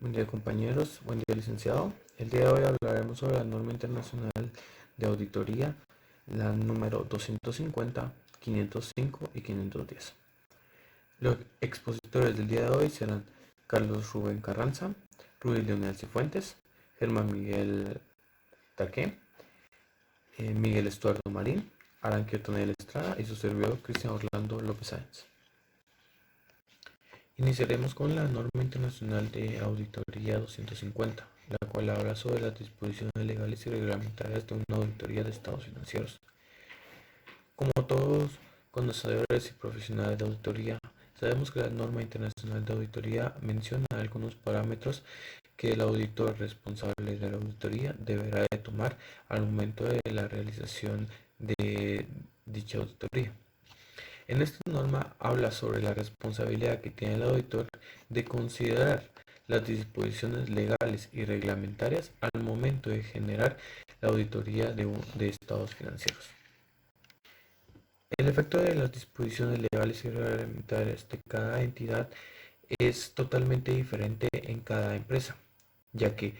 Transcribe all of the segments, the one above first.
Buen día compañeros, buen día licenciado. El día de hoy hablaremos sobre la norma internacional de auditoría, la número 250, 505 y 510. Los expositores del día de hoy serán Carlos Rubén Carranza, Rudy Leonel Cifuentes, Germán Miguel Taqué, Miguel Estuardo Marín, Aranquio Tonel Estrada y su servidor Cristian Orlando López Sáenz. Iniciaremos con la norma internacional de auditoría 250, la cual habla sobre las disposiciones legales y reglamentarias de una auditoría de estados financieros. Como todos conocedores y profesionales de auditoría, sabemos que la norma internacional de auditoría menciona algunos parámetros que el auditor responsable de la auditoría deberá de tomar al momento de la realización de dicha auditoría. En esta norma habla sobre la responsabilidad que tiene el auditor de considerar las disposiciones legales y reglamentarias al momento de generar la auditoría de estados financieros. El efecto de las disposiciones legales y reglamentarias de cada entidad es totalmente diferente en cada empresa, ya que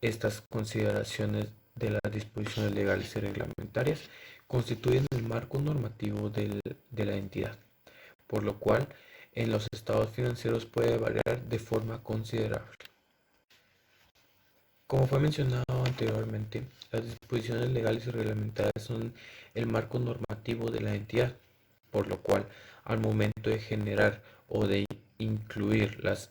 estas consideraciones de las disposiciones legales y reglamentarias constituyen el marco normativo de la entidad, por lo cual en los estados financieros puede variar de forma considerable. Como fue mencionado anteriormente, las disposiciones legales y reglamentarias son el marco normativo de la entidad, por lo cual al momento de generar o de incluir las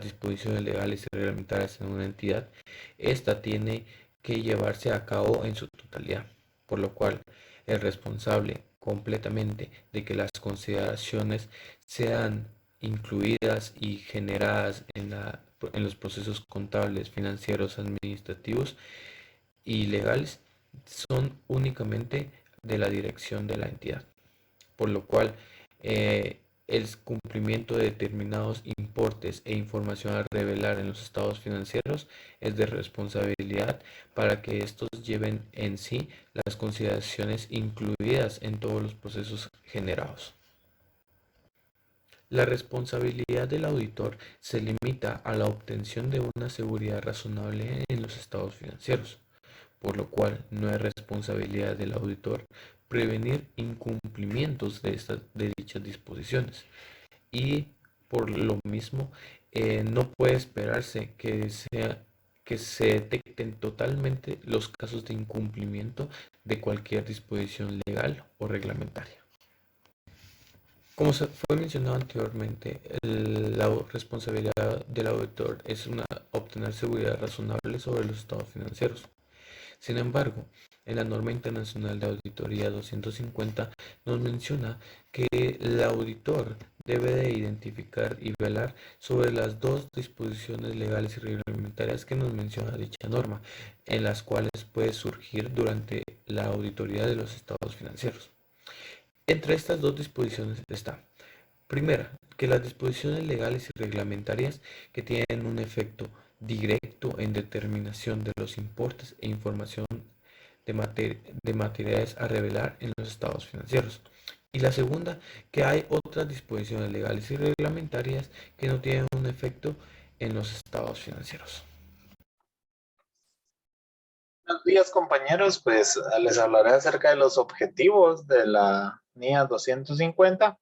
disposiciones legales y reglamentarias en una entidad, esta tiene que llevarse a cabo en su totalidad, por lo cual el responsable completamente de que las consideraciones sean incluidas y generadas en los procesos contables, financieros, administrativos y legales son únicamente de la dirección de la entidad, por lo cual el cumplimiento de determinados importes e información a revelar en los estados financieros es de responsabilidad para que estos lleven en sí las consideraciones incluidas en todos los procesos generados. La responsabilidad del auditor se limita a la obtención de una seguridad razonable en los estados financieros, por lo cual no es responsabilidad del auditor prevenir incumplimientos de dichas disposiciones y por lo mismo no puede esperarse que se detecten totalmente los casos de incumplimiento de cualquier disposición legal o reglamentaria. Como se fue mencionado anteriormente, la responsabilidad del auditor es obtener seguridad razonable sobre los estados financieros. Sin embargo, en la norma internacional de auditoría 250 nos menciona que el auditor debe de identificar y velar sobre las dos disposiciones legales y reglamentarias que nos menciona dicha norma, en las cuales puede surgir durante la auditoría de los estados financieros. Entre estas dos disposiciones está, primera, que las disposiciones legales y reglamentarias que tienen un efecto directo en determinación de los importes e información de materiales a revelar en los estados financieros. Y la segunda, que hay otras disposiciones legales y reglamentarias que no tienen un efecto en los estados financieros. Buenos días compañeros, pues les hablaré acerca de los objetivos de la NIA 250,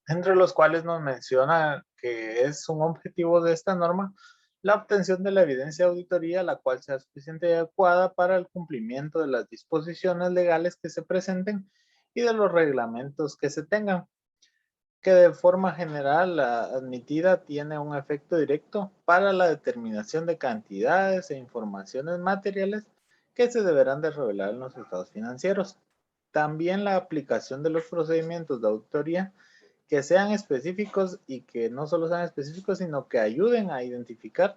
entre los cuales nos menciona que es un objetivo de esta norma la obtención de la evidencia de auditoría, la cual sea suficiente y adecuada para el cumplimiento de las disposiciones legales que se presenten y de los reglamentos que se tengan, que de forma general la admitida tiene un efecto directo para la determinación de cantidades e informaciones materiales que se deberán de revelar en los estados financieros. También la aplicación de los procedimientos de auditoría que sean específicos y que no solo sean específicos, sino que ayuden a identificar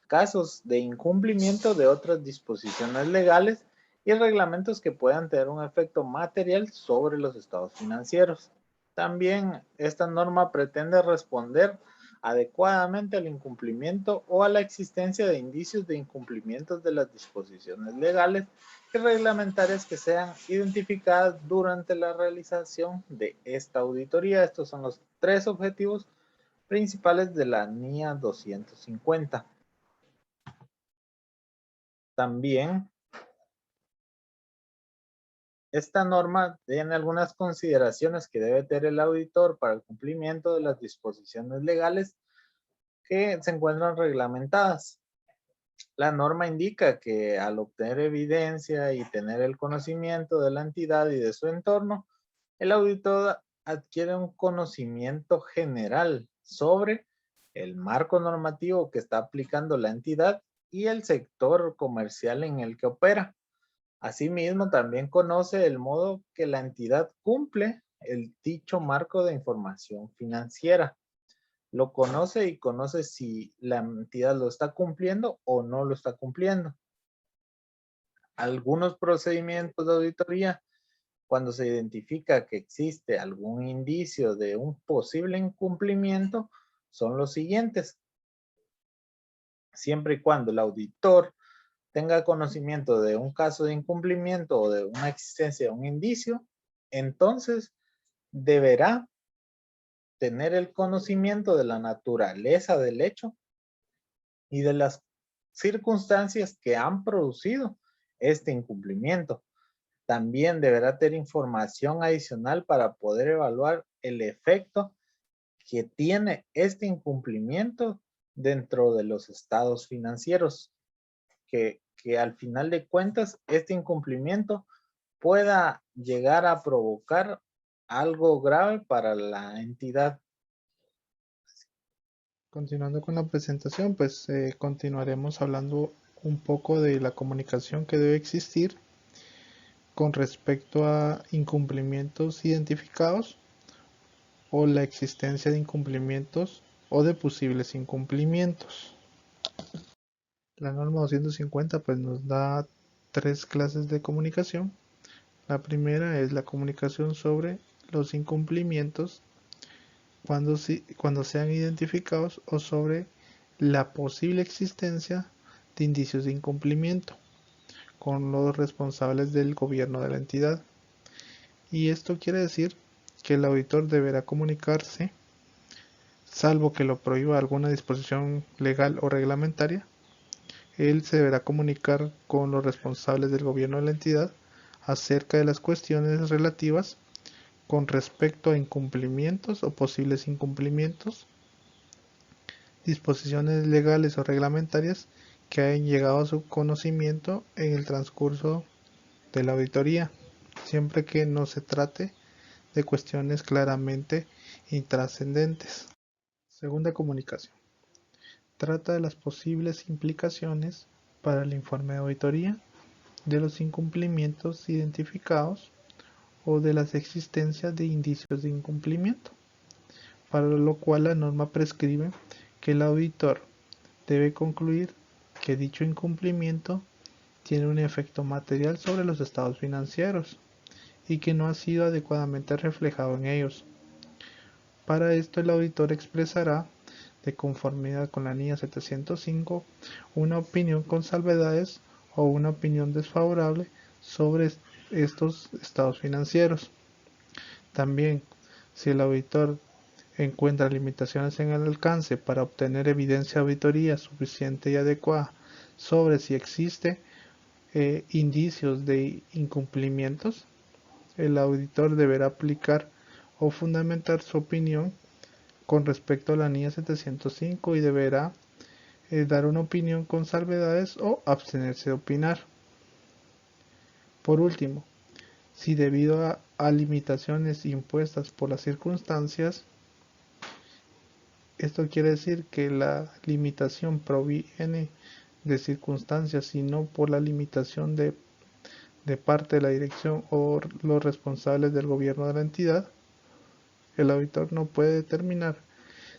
casos de incumplimiento de otras disposiciones legales y reglamentos que puedan tener un efecto material sobre los estados financieros. También esta norma pretende responder adecuadamente al incumplimiento o a la existencia de indicios de incumplimientos de las disposiciones legales y reglamentarias que sean identificadas durante la realización de esta auditoría. Estos son los tres objetivos principales de la NIA 250. también esta norma tiene algunas consideraciones que debe tener el auditor para el cumplimiento de las disposiciones legales que se encuentran reglamentadas. La norma indica que al obtener evidencia y tener el conocimiento de la entidad y de su entorno, el auditor adquiere un conocimiento general sobre el marco normativo que está aplicando la entidad y el sector comercial en el que opera. Asimismo, también conoce el modo que la entidad cumple el dicho marco de información financiera. Lo conoce y conoce si la entidad lo está cumpliendo o no lo está cumpliendo. Algunos procedimientos de auditoría, cuando se identifica que existe algún indicio de un posible incumplimiento, son los siguientes. Siempre y cuando el auditor tenga conocimiento de un caso de incumplimiento o de una existencia de un indicio, entonces deberá tener el conocimiento de la naturaleza del hecho y de las circunstancias que han producido este incumplimiento. También deberá tener información adicional para poder evaluar el efecto que tiene este incumplimiento dentro de los estados financieros, que al final de cuentas este incumplimiento pueda llegar a provocar algo grave para la entidad. Continuando con la presentación, pues continuaremos hablando un poco de la comunicación que debe existir con respecto a incumplimientos identificados o la existencia de incumplimientos o de posibles incumplimientos. La norma 250 pues nos da 3 clases de comunicación. La primera es la comunicación sobre los incumplimientos cuando sean identificados o sobre la posible existencia de indicios de incumplimiento con los responsables del gobierno de la entidad. Y esto quiere decir que el auditor deberá comunicarse, salvo que lo prohíba alguna disposición legal o reglamentaria. Él se deberá comunicar con los responsables del gobierno de la entidad acerca de las cuestiones relativas con respecto a incumplimientos o posibles incumplimientos, disposiciones legales o reglamentarias que hayan llegado a su conocimiento en el transcurso de la auditoría, siempre que no se trate de cuestiones claramente intrascendentes. Segunda comunicación. Trata de las posibles implicaciones para el informe de auditoría de los incumplimientos identificados o de las existencias de indicios de incumplimiento, para lo cual la norma prescribe que el auditor debe concluir que dicho incumplimiento tiene un efecto material sobre los estados financieros y que no ha sido adecuadamente reflejado en ellos. Para esto el auditor expresará, de conformidad con la NIA 705, una opinión con salvedades o una opinión desfavorable sobre estos estados financieros. También, si el auditor encuentra limitaciones en el alcance para obtener evidencia de auditoría suficiente y adecuada sobre si existe indicios de incumplimientos, el auditor deberá aplicar o fundamentar su opinión con respecto a la NIA 705 y deberá dar una opinión con salvedades o abstenerse de opinar. Por último, si debido a limitaciones impuestas por las circunstancias, esto quiere decir que la limitación proviene de circunstancias y no por la limitación de parte de la dirección o los responsables del gobierno de la entidad, el auditor no puede determinar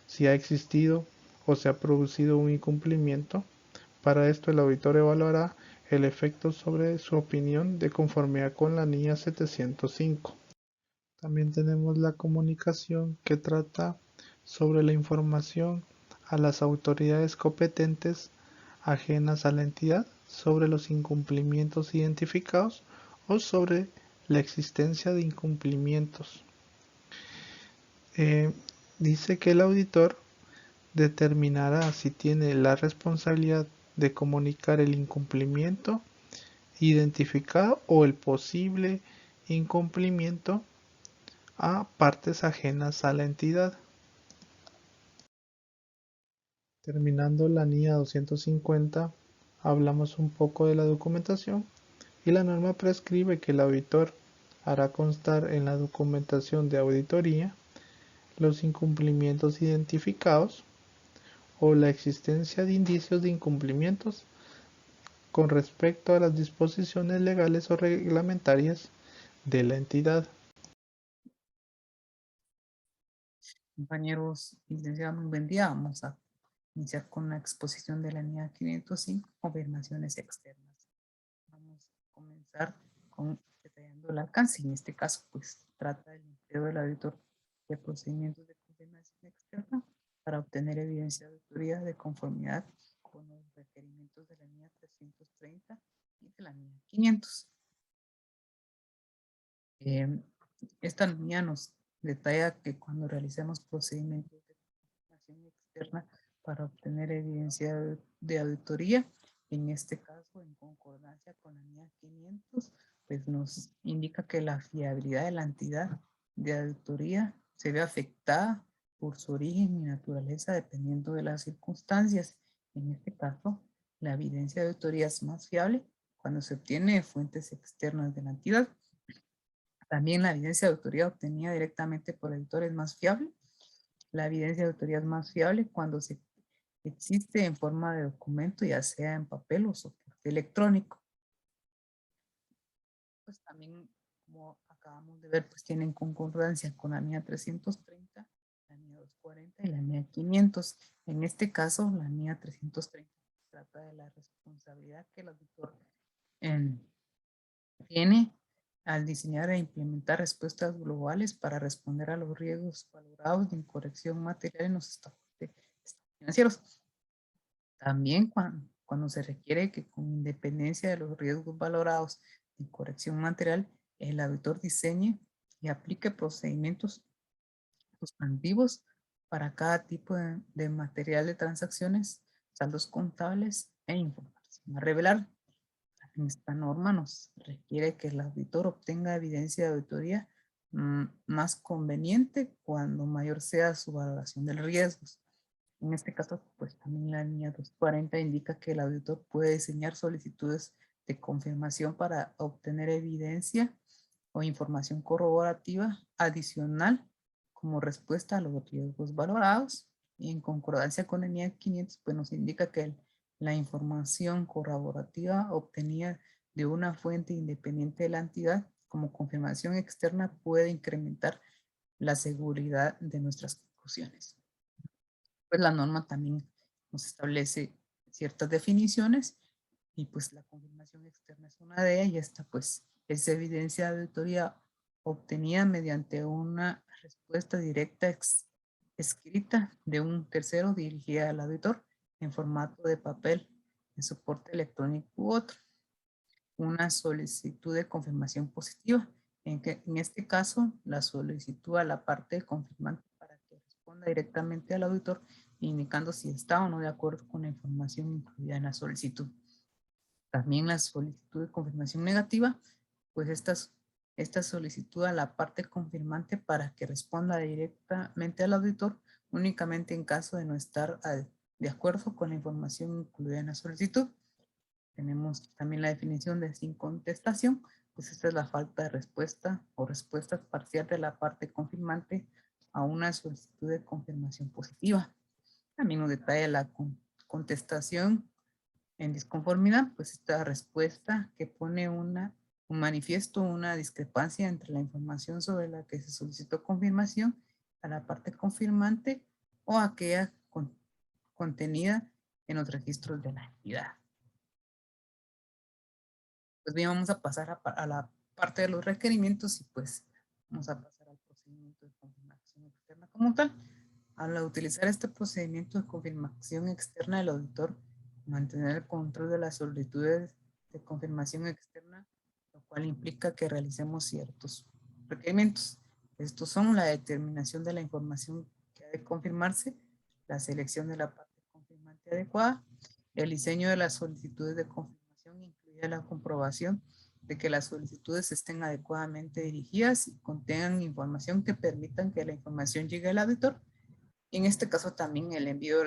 si ha existido o se ha producido un incumplimiento. Para esto el auditor evaluará el efecto sobre su opinión de conformidad con la NIA 705. También tenemos la comunicación que trata sobre la información a las autoridades competentes ajenas a la entidad sobre los incumplimientos identificados o sobre la existencia de incumplimientos. Dice que el auditor determinará si tiene la responsabilidad de comunicar el incumplimiento identificado o el posible incumplimiento a partes ajenas a la entidad. Terminando la NIA 250, hablamos un poco de la documentación y la norma prescribe que el auditor hará constar en la documentación de auditoría los incumplimientos identificados o la existencia de indicios de incumplimientos con respecto a las disposiciones legales o reglamentarias de la entidad. Compañeros, licenciado, muy buen día. Vamos a iniciar con la exposición de la NIA 505, confirmaciones externas. Vamos a comenzar con detallando el alcance. En este caso, pues trata del empleo del auditor de procedimientos de confirmación externa para obtener evidencia de autoría de conformidad con los requerimientos de la NIA 330 y de la NIA 500. Esta NIA nos detalla que cuando realicemos procedimientos de confirmación externa para obtener evidencia de auditoría, en este caso en concordancia con la NIA 500, pues nos indica que la fiabilidad de la entidad de auditoría se ve afectada por su origen y naturaleza dependiendo de las circunstancias. En este caso, la evidencia de auditoría es más fiable cuando se obtiene de fuentes externas de la entidad. También la evidencia de autoría obtenida directamente por el auditor es más fiable. La evidencia de autoría es más fiable cuando se existe en forma de documento, ya sea en papel o soporte electrónico. Pues también, como acabamos de ver, pues tienen concordancia con la NIA 330, la NIA 240 y la NIA 500. En este caso, la NIA 330 trata de la responsabilidad que el auditor tiene al diseñar e implementar respuestas globales para responder a los riesgos valorados de incorrección material en los estados financieros. También cuando se requiere que con independencia de los riesgos valorados de incorrección material, el auditor diseñe y aplique procedimientos sustantivos para cada tipo de material de transacciones, saldos contables e información a revelar. Esta norma nos requiere que el auditor obtenga evidencia de auditoría más conveniente cuando mayor sea su valoración de riesgos. En este caso, pues también la NIA 240 indica que el auditor puede diseñar solicitudes de confirmación para obtener evidencia o información corroborativa adicional como respuesta a los riesgos valorados. Y en concordancia con la NIA 500, pues nos indica que la información corroborativa obtenida de una fuente independiente de la entidad como confirmación externa puede incrementar la seguridad de nuestras conclusiones. Pues la norma también nos establece ciertas definiciones y pues la confirmación externa es una de ellas. Y esta pues es evidencia de auditoría obtenida mediante una respuesta directa escrita de un tercero dirigida al auditor en formato de papel, en soporte electrónico u otro. Una solicitud de confirmación positiva. En este caso, la solicitud a la parte confirmante para que responda directamente al auditor, indicando si está o no de acuerdo con la información incluida en la solicitud. También la solicitud de confirmación negativa, pues esta solicitud a la parte confirmante para que responda directamente al auditor únicamente en caso de no estar de acuerdo con la información incluida en la solicitud. Tenemos también la definición de sin contestación, pues esta es la falta de respuesta o respuesta parcial de la parte confirmante a una solicitud de confirmación positiva. También nos detalla la contestación en disconformidad, pues esta respuesta que pone un manifiesto, una discrepancia entre la información sobre la que se solicitó confirmación a la parte confirmante o aquella contenida en los registros de la entidad. Pues bien, vamos a pasar a la parte de los requerimientos y pues vamos a pasar al procedimiento de confirmación externa como tal. Al utilizar este procedimiento de confirmación externa, el auditor mantener el control de las solicitudes de confirmación externa, lo cual implica que realicemos ciertos requerimientos. Estos son la determinación de la información que ha de confirmarse, la selección de la parte confirmante adecuada, El diseño de las solicitudes de confirmación incluye la comprobación de que las solicitudes estén adecuadamente dirigidas y contengan información que permitan que la información llegue al auditor. Y en este caso también el envío de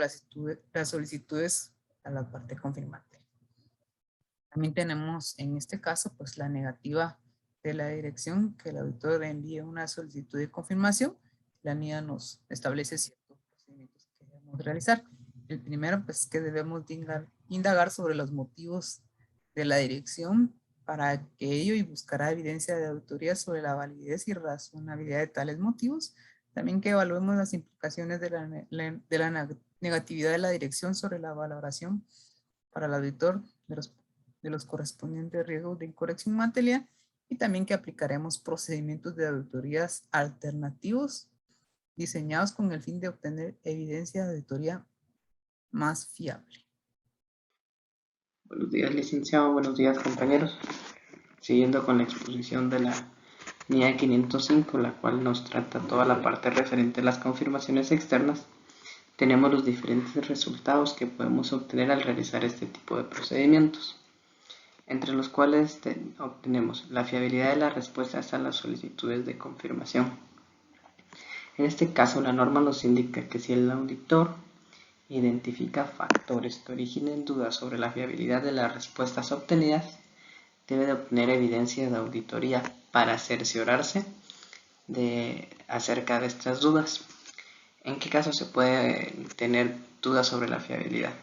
las solicitudes a la parte confirmante. También tenemos en este caso pues la negativa de la dirección, que el auditor envíe una solicitud de confirmación. La NIA nos establece ciertos procedimientos que debemos realizar. El primero pues que debemos indagar sobre los motivos de la dirección para que ello y buscará evidencia de auditoría sobre la validez y razonabilidad de tales motivos. También que evaluemos las implicaciones de la negatividad de la dirección sobre la valoración para el auditor de los correspondientes riesgos de incorrección material, y también que aplicaremos procedimientos de auditorías alternativos diseñados con el fin de obtener evidencia de auditoría más fiable. Buenos días, licenciado. Buenos días, compañeros. Siguiendo con la exposición de la NIA 505, la cual nos trata toda la parte referente a las confirmaciones externas, tenemos los diferentes resultados que podemos obtener al realizar este tipo de procedimientos, entre los cuales obtenemos la fiabilidad de las respuestas a las solicitudes de confirmación. En este caso, la norma nos indica que si el auditor identifica factores que originen dudas sobre la fiabilidad de las respuestas obtenidas, debe de obtener evidencia de auditoría para cerciorarse acerca de estas dudas. ¿En qué caso se puede tener dudas sobre la fiabilidad?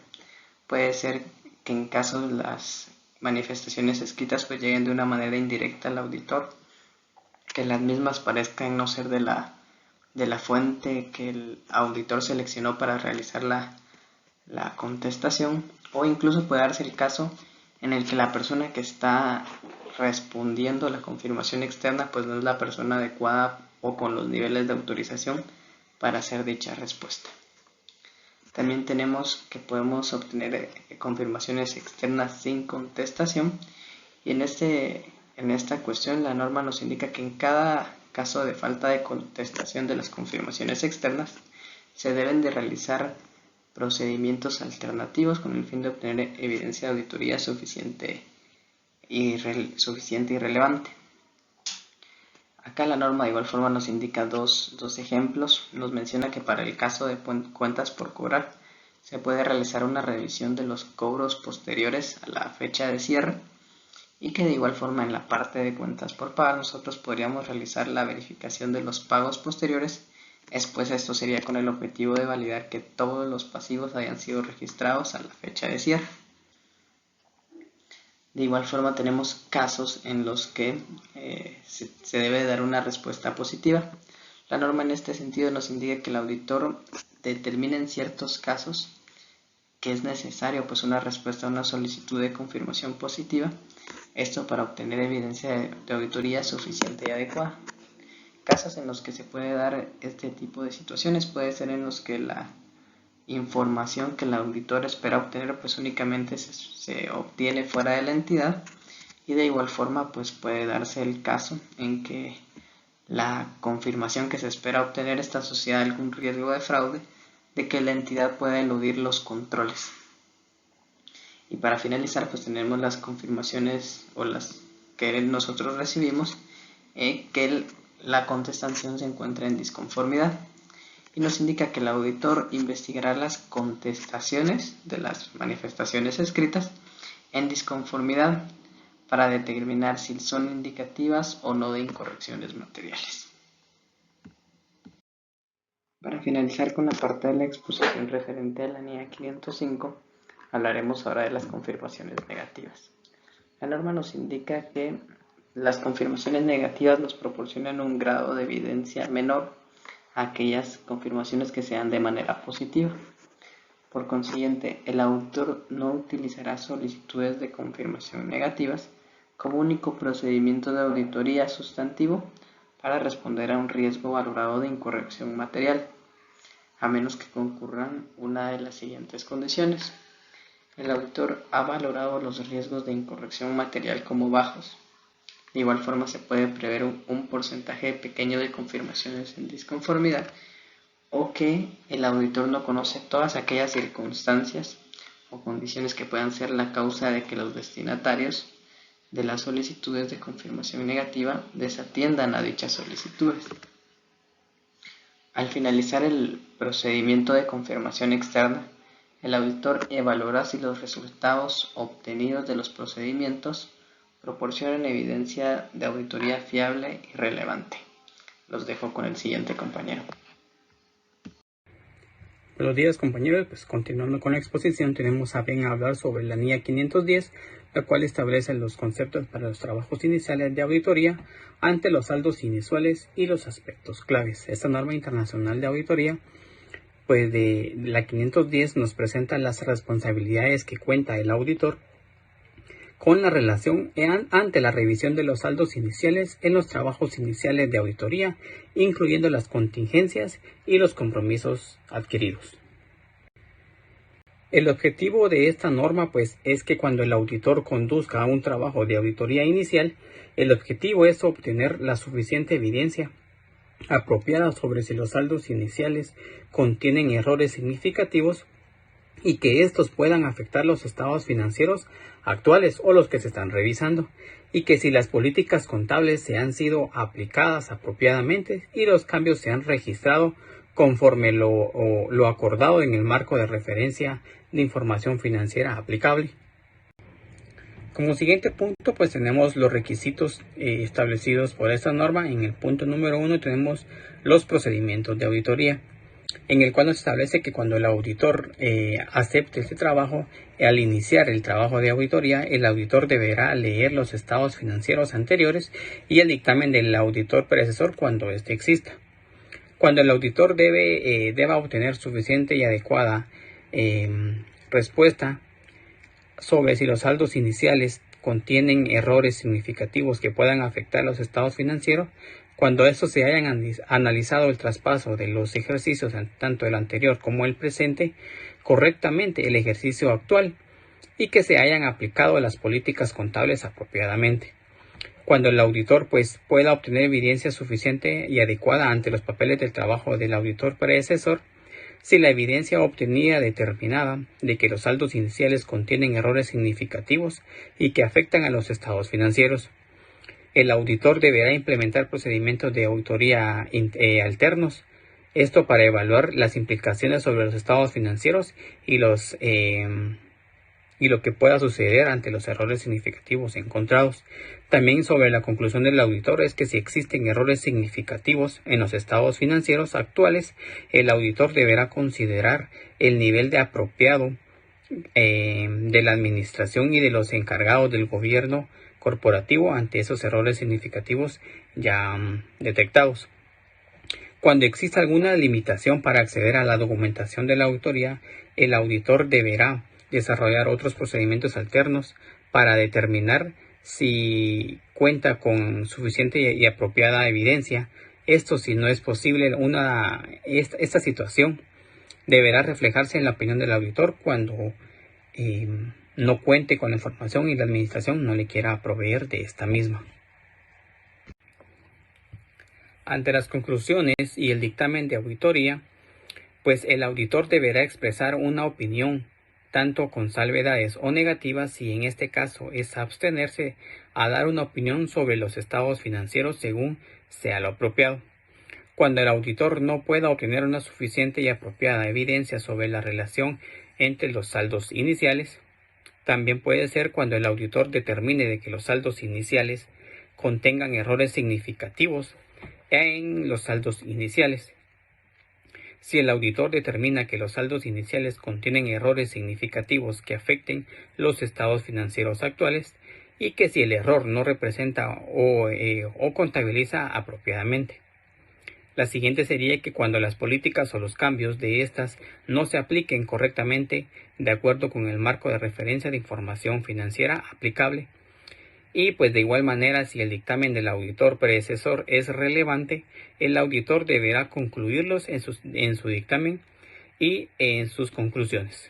Puede ser que en caso de las manifestaciones escritas pues lleguen de una manera indirecta al auditor, que las mismas parezcan no ser de la fuente que el auditor seleccionó para realizar la contestación, o incluso puede darse el caso en el que la persona que está respondiendo la confirmación externa pues no es la persona adecuada o con los niveles de autorización para hacer dicha respuesta. También tenemos que podemos obtener confirmaciones externas sin contestación, y en esta cuestión la norma nos indica que en cada caso de falta de contestación de las confirmaciones externas se deben de realizar procedimientos alternativos con el fin de obtener evidencia de auditoría suficiente y relevante. Acá la norma de igual forma nos indica dos ejemplos. Nos menciona que para el caso de cuentas por cobrar se puede realizar una revisión de los cobros posteriores a la fecha de cierre, y que de igual forma en la parte de cuentas por pagar nosotros podríamos realizar la verificación de los pagos posteriores. Después esto sería con el objetivo de validar que todos los pasivos hayan sido registrados a la fecha de cierre. De igual forma tenemos casos en los que se debe dar una respuesta positiva. La norma en este sentido nos indica que el auditor determina en ciertos casos que es necesario pues una respuesta a una solicitud de confirmación positiva, esto para obtener evidencia de auditoría suficiente y adecuada. Casos en los que se puede dar este tipo de situaciones puede ser en los que la información que el auditor espera obtener pues únicamente se obtiene fuera de la entidad, y de igual forma pues puede darse el caso en que la confirmación que se espera obtener está asociada a algún riesgo de fraude, de que la entidad pueda eludir los controles. Y para finalizar pues tenemos las confirmaciones o las que nosotros recibimos que la contestación se encuentra en disconformidad, y nos indica que el auditor investigará las contestaciones de las manifestaciones escritas en disconformidad para determinar si son indicativas o no de incorrecciones materiales. Para finalizar con la parte de la exposición referente a la NIA 505, hablaremos ahora de las confirmaciones negativas. La norma nos indica que las confirmaciones negativas nos proporcionan un grado de evidencia menor a aquellas confirmaciones que sean de manera positiva. Por consiguiente, el auditor no utilizará solicitudes de confirmación negativas como único procedimiento de auditoría sustantivo para responder a un riesgo valorado de incorrección material, a menos que concurran una de las siguientes condiciones. El auditor ha valorado los riesgos de incorrección material como bajos. De igual forma se puede prever un porcentaje pequeño de confirmaciones en disconformidad, o que el auditor no conoce todas aquellas circunstancias o condiciones que puedan ser la causa de que los destinatarios de las solicitudes de confirmación negativa desatiendan a dichas solicitudes. Al finalizar el procedimiento de confirmación externa, el auditor evaluará si los resultados obtenidos de los procedimientos proporcionan evidencia de auditoría fiable y relevante. Los dejo con el siguiente compañero. Buenos días, compañeros. Pues continuando con la exposición, tenemos a bien hablar sobre la NIA 510, la cual establece los conceptos para los trabajos iniciales de auditoría ante los saldos inusuales y los aspectos claves. Esta norma internacional de auditoría, pues de la 510, nos presenta las responsabilidades que cuenta el auditor con la relación ante la revisión de los saldos iniciales en los trabajos iniciales de auditoría, incluyendo las contingencias y los compromisos adquiridos. El objetivo de esta norma pues es que cuando el auditor conduzca un trabajo de auditoría inicial, el objetivo es obtener la suficiente evidencia apropiada sobre si los saldos iniciales contienen errores significativos y que estos puedan afectar los estados financieros actuales o los que se están revisando, y que si las políticas contables se han sido aplicadas apropiadamente y los cambios se han registrado conforme lo acordado en el marco de referencia de información financiera aplicable. Como siguiente punto, pues tenemos los requisitos establecidos por esta norma. En el punto número 1 tenemos los procedimientos de auditoría, en el cual nos establece que cuando el auditor acepte este trabajo, al iniciar el trabajo de auditoría, el auditor deberá leer los estados financieros anteriores y el dictamen del auditor predecesor cuando éste exista. Cuando el auditor deba obtener suficiente y adecuada respuesta sobre si los saldos iniciales contienen errores significativos que puedan afectar los estados financieros, cuando estos se hayan analizado el traspaso de los ejercicios, tanto el anterior como el presente, correctamente el ejercicio actual, y que se hayan aplicado las políticas contables apropiadamente. Cuando el auditor pues pueda obtener evidencia suficiente y adecuada ante los papeles del trabajo del auditor predecesor, si la evidencia obtenida determinada de que los saldos iniciales contienen errores significativos y que afectan a los estados financieros, el auditor deberá implementar procedimientos de auditoría alternos, esto para evaluar las implicaciones sobre los estados financieros y lo que pueda suceder ante los errores significativos encontrados. También sobre la conclusión del auditor es que si existen errores significativos en los estados financieros actuales, el auditor deberá considerar el nivel de apropiado de la administración y de los encargados del gobierno corporativo ante esos errores significativos ya detectados. Cuando exista alguna limitación para acceder a la documentación de la auditoría, el auditor deberá desarrollar otros procedimientos alternos para determinar si cuenta con suficiente y apropiada evidencia. Esto, si no es posible, esta situación deberá reflejarse en la opinión del auditor cuando no cuente con la información y la administración no le quiera proveer de esta misma. Ante las conclusiones y el dictamen de auditoría, pues el auditor deberá expresar una opinión, tanto con salvedades o negativas, si en este caso es abstenerse a dar una opinión sobre los estados financieros según sea lo apropiado. Cuando el auditor no pueda obtener una suficiente y apropiada evidencia sobre la relación entre los saldos iniciales, también puede ser cuando el auditor determine de que los saldos iniciales contengan errores significativos en los saldos iniciales. Si el auditor determina que los saldos iniciales contienen errores significativos que afecten los estados financieros actuales y que si el error no representa o contabiliza apropiadamente. La siguiente sería que cuando las políticas o los cambios de estas no se apliquen correctamente de acuerdo con el marco de referencia de información financiera aplicable. Y pues de igual manera, si el dictamen del auditor predecesor es relevante, el auditor deberá concluirlos en su dictamen y en sus conclusiones.